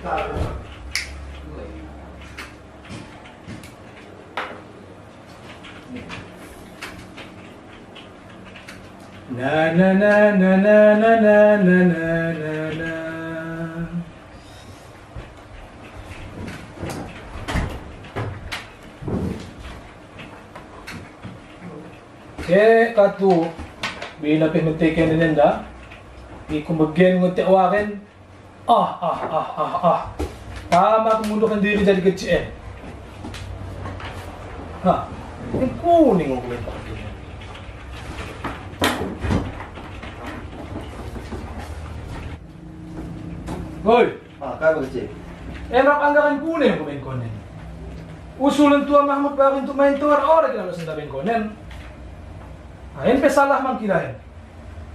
Na na na na na na na na na na. Katu bila pinuntikin na nila, ikumbagyan ng tiawakin. Tama kung mundo kan diri dari kecil. Ha, yung kuning ko ba? Hoy! Kaya kecil. Enak anggaran kuning ko konen. Usulan tua Mahmud bakin tu main tuar orang kita harus sentabin konen. Ayun pe salah mang kirain.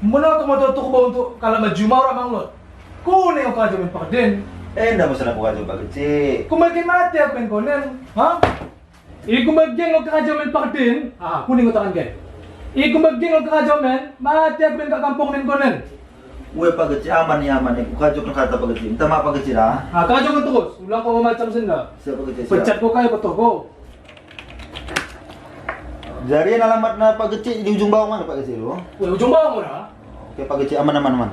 Muna tumatutok ba untuk kalau maju mau orang manglot. Kuning ko aja pakden. Enggak masalah bukan coba kecil. Kumagin mati ako men konen. Ha? Kumagin ko kaja men pakden. Kuning ko takan kay. Kumagin ko kaja men mati ako men kakampong men konen. Uwe pak kecil aman ya aman. Bukan cuma kata pak kecil. Minta maaf pak kecil ah. Kaja ko terus. Ulang ko macam senda. Siapa kecil? Pecat ko kayo betul ko. Jarian alamat na Pak Kecil di ujung bawah mana Pak Kecil? Weh, ujung bawah mana? Oke Pak Kecil aman.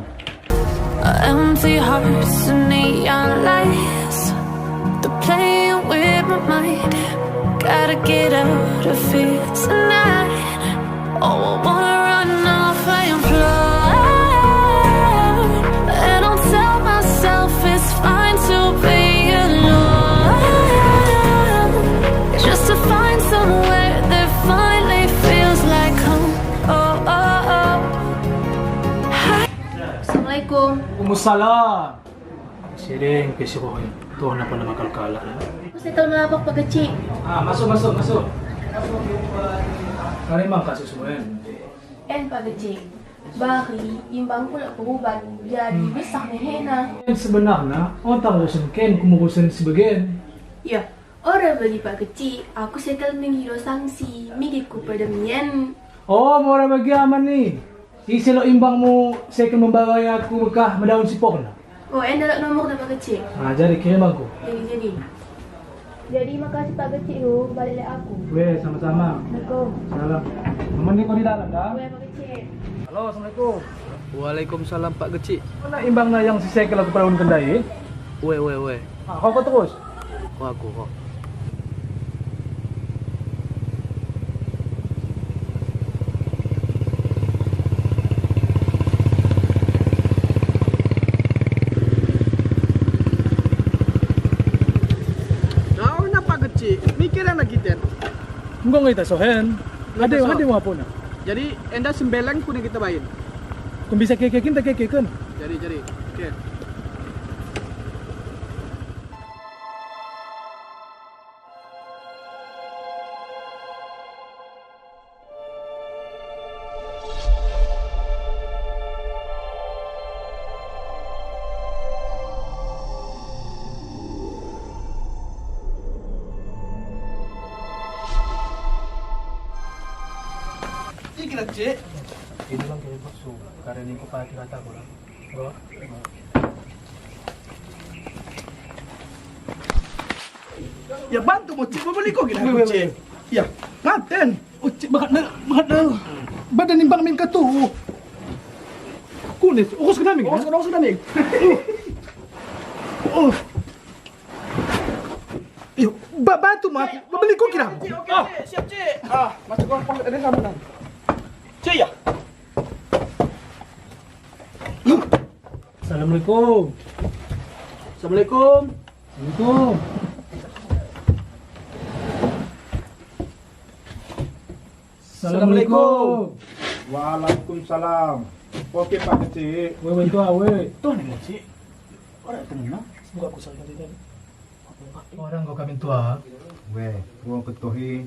Empty hearts and neon lights, they're playing with my mind. Gotta get out of here tonight. Oh, I wanna run off and fly. And I'll tell myself it's fine to be alone, just to find somewhere that finally feels like home. Assalamualaikum. Umusalam. Siring kasi ko kayo. Ito na pa na makalkala. Kasi ito malapok pa kecil. Masuk. Karimang kasus mo yan. Pak kecil. Bari, imbang ko na puhuban. Jadi besak ni Hena. Sebenarnya, otak lusun Ken kumukusan sebagian. Ya, orang bagi Pak kecil. Aku setel menghiro sanksi. Migiku pada mian. Oh, mau orang bagi aman nih. Isilo imbang mo, saya akan membawa aku bekah mendaun sipok na. Oh, enda nomor dah Pak kecil. Jadi kirim aku. Jadi makasih Pak kecil lu balik aku. Weh, sama-sama. Assalamualaikum. Salam. Teman ni kau di dalam dah. Weh Pak kecil. Halo, assalamualaikum. Waalaikumsalam Pak Kecil. Mana imbang na yang si Sekel aku perawan kendai? Weh. Kau terus? Aku. Kau na Pak Kecil, mikiran lagi ten. Enggak kita sohen. Ada mau apa na? Jadi enda sembelang kuning kita bayin. Kung bisa kekekin, tak kekekin. Jadi. Oke. Ini Cik. Ini lang kayo so karinig ko pa kata ko lang. Bro. Ya bantu mo Cik, babalik ko gila Cik. Ya, ngaten. Oh, cik, bakat na. Badan nimbang min ka to. Kunis, ukos ka namin. Usah namin. Oh. Iyo, bantu mo. Babalik ko kira. Oke, siap Cik. Masuk ke pangkat ada kamu nang. Cik ya. Assalamualaikum. Assalamualaikum. Assalamualaikum. Assalamualaikum. Waalaikumsalam. Oke Pak Kecil. Weh, itu awe. Tuh nih Cik. Orang tenang. Semoga aku salah tadi. Orang kau kami tua. Weh, gua ketuhi.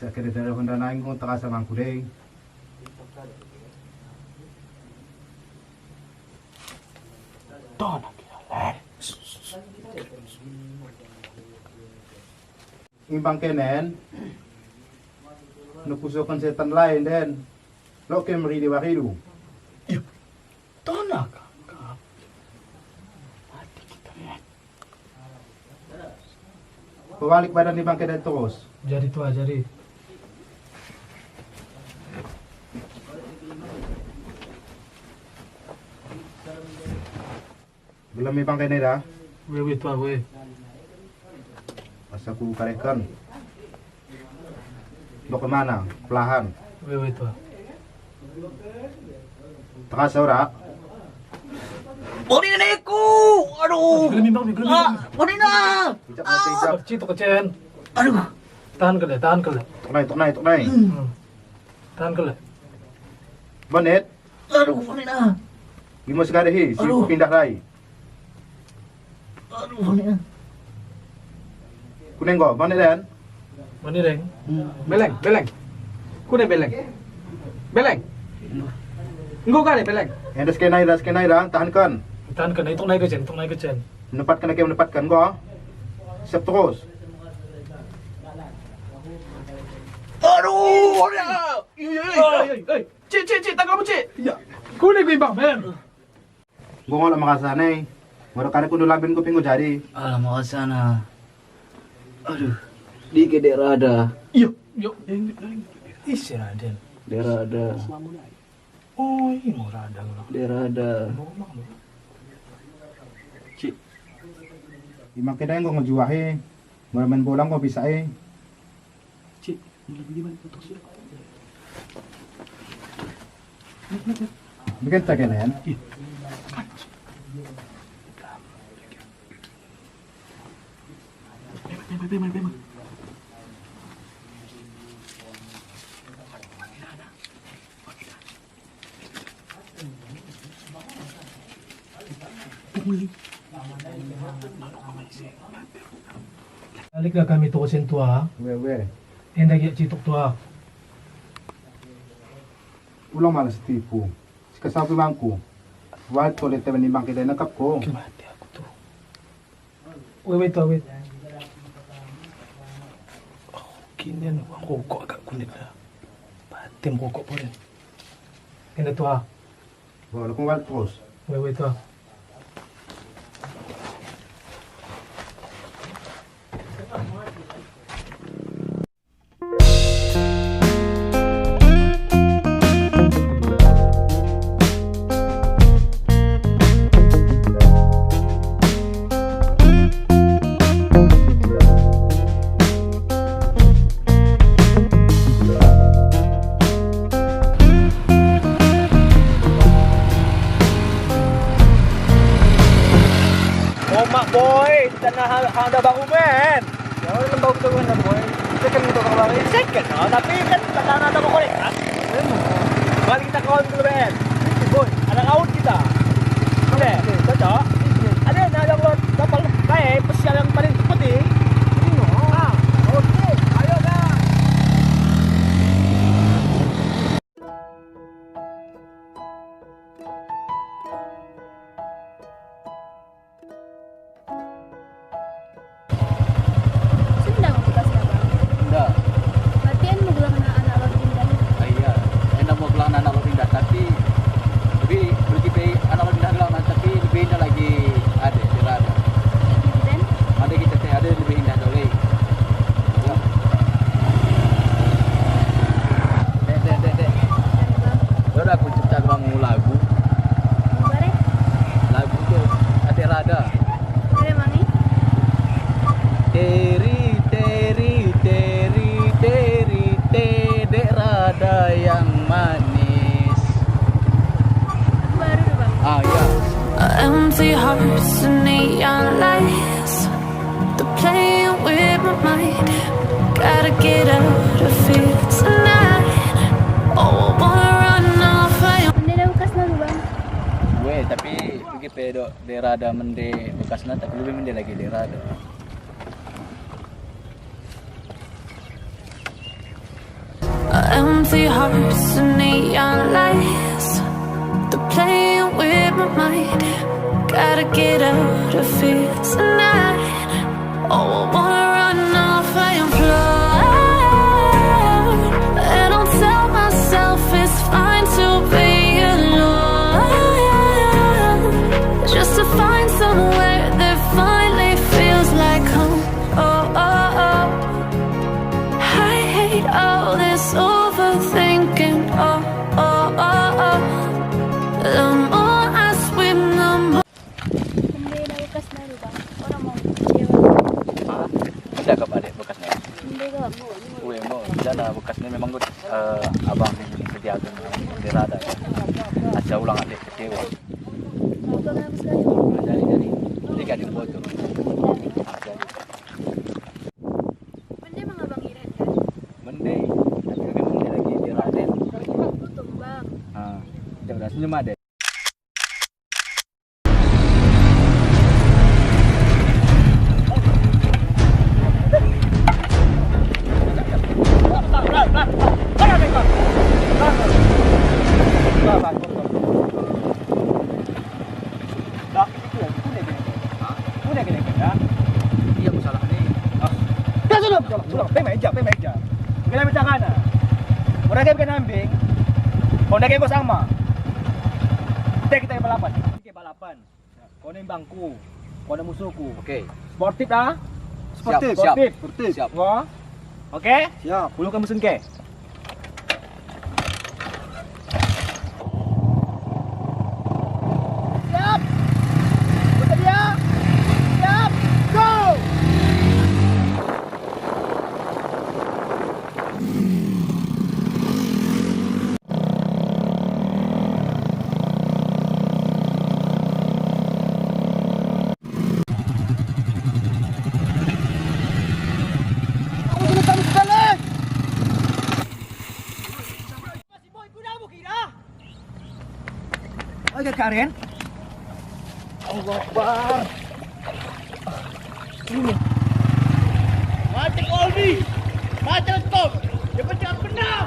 Cak kira dari Honda naing kau terasa mangkudeng. Tuh nak kira. Imbang kenen. Nukusukan setan lain den. Lo ke meri di wakilu. Tuh nak. Mati kita ya. Pabalik badan ni bangkay dito terus. Jadi tua, jadi. Belum ni bangkay ni dah. Wewe tua, we. Pas aku karekan. Lo kemana? Pelahan. Wewe tua. Tengah ora. Boni na ko! Aduh! Gelemi bang, gelemi bang. Boni na! Ijak mati ijak. Cito kecen. Aduh! Tahan ke le, tahan ke le. Tok nai. Tahan ke le. Bonnet. Aduh, boni na! Gimo sekali hi, si Aduh. pindah rai. Aduh, boni na! Kuning go, bonnet dan. Mani reng. Beleng, beleng. Kune beleng. Beleng. Engkau kali beleng. Yang dah skenai dah, tahankan. Tahan ke le, itok naik ke cen. Menempatkan lagi menempatkan go. Siap terus. Aduh, boni na! Cik, tak kamu cik. Ya. Kuning gue bang, men. Gua ngolah makasanay. Moro kare kudu labin ko pingo jadi. Alamak sana. Aduh, di ke daerah ada. Yuk. Isi Raden. Daerah ada. Oh, ini mau radang loh. Daerah ada. Imang kena yang gua ngejuahe. Moro main bola gua bisa Cik, lebih gimana foto sih? Bikin tak kena. Memang. Baliklah kami tukusin tua. Wewe. Endak ya cituk tua. Ulang malas tipu. Sikasabi mangku. Wal toilet temen ni bangkay dahil nakap ko. Mati aku tuh. Wait. Oh, kini aku kok agak kulit lah. Batim kok po rin. Kena tua. Wala kong wal terus. Wait tua. Mak boy, tanah ada baru men. Ya, orang baru tu kan boy. Second itu kalau balik. Second, tapi kan tanah ada baru kan. Mari kita kawan dulu men. Boy, ada kawan kita. Boleh, cocok. Ada yang buat kapal baik, pesiar yang paling penting. Oke, ayo dah. Sendang kita sekarang. Enggak. Latihan mau bilang anak-anak lo pindah. Iya, enak mau pulang anak lo pindah tapi lebih anak lo pindah lah tapi lebih indah lagi ada daerah ada. Dan Ada kita teh ada lebih indah dole. Ya. Dek. Udah aku cipta bangun lagu. bare, Lagu tuh ada rada. dari mana? Teri rada yang manis. Baru tuh bang. Ah ya. Empty hearts and neon lights. They're playing with my mind. Gotta get out of here tonight. Oh, I wanna run off. Benda dah bekas lalu bang. Weh, tapi pergi pedo daerah ada mende bekasna tapi lebih mende lagi daerah ada. Empty hearts and neon lights. They're playing with my mind. Gotta get out of here tonight. Oh, I wanna run off and fly. And I'll tell myself it's fine to be alone. Just to find somewhere that finally feels like home. Oh. bagus lagi. Jadi. Tiga di foto. Mending emang abang Iren kan? Mending. Tapi kami mending lagi di Raden. Aku tumbang. Ah, kita udah senyum ada. Iya masalah ni. Sudah, pe meja. Kita minta kana. Orang kayak bukan ambing. Kau nak kau sama. Kita balapan. Kita balapan. Kau ni bangku. Kau ni musuhku. Okey. Sportif dah. Sportif. Siap. Sportif. Siap. Wah. Okey? Siap. Puluhkan mesin ke. Siap. Bersedia. Siap. Go. Oke Karen. Allah Akbar. Ini. Mati Olbi. Mati Tom. Dia pecah benar.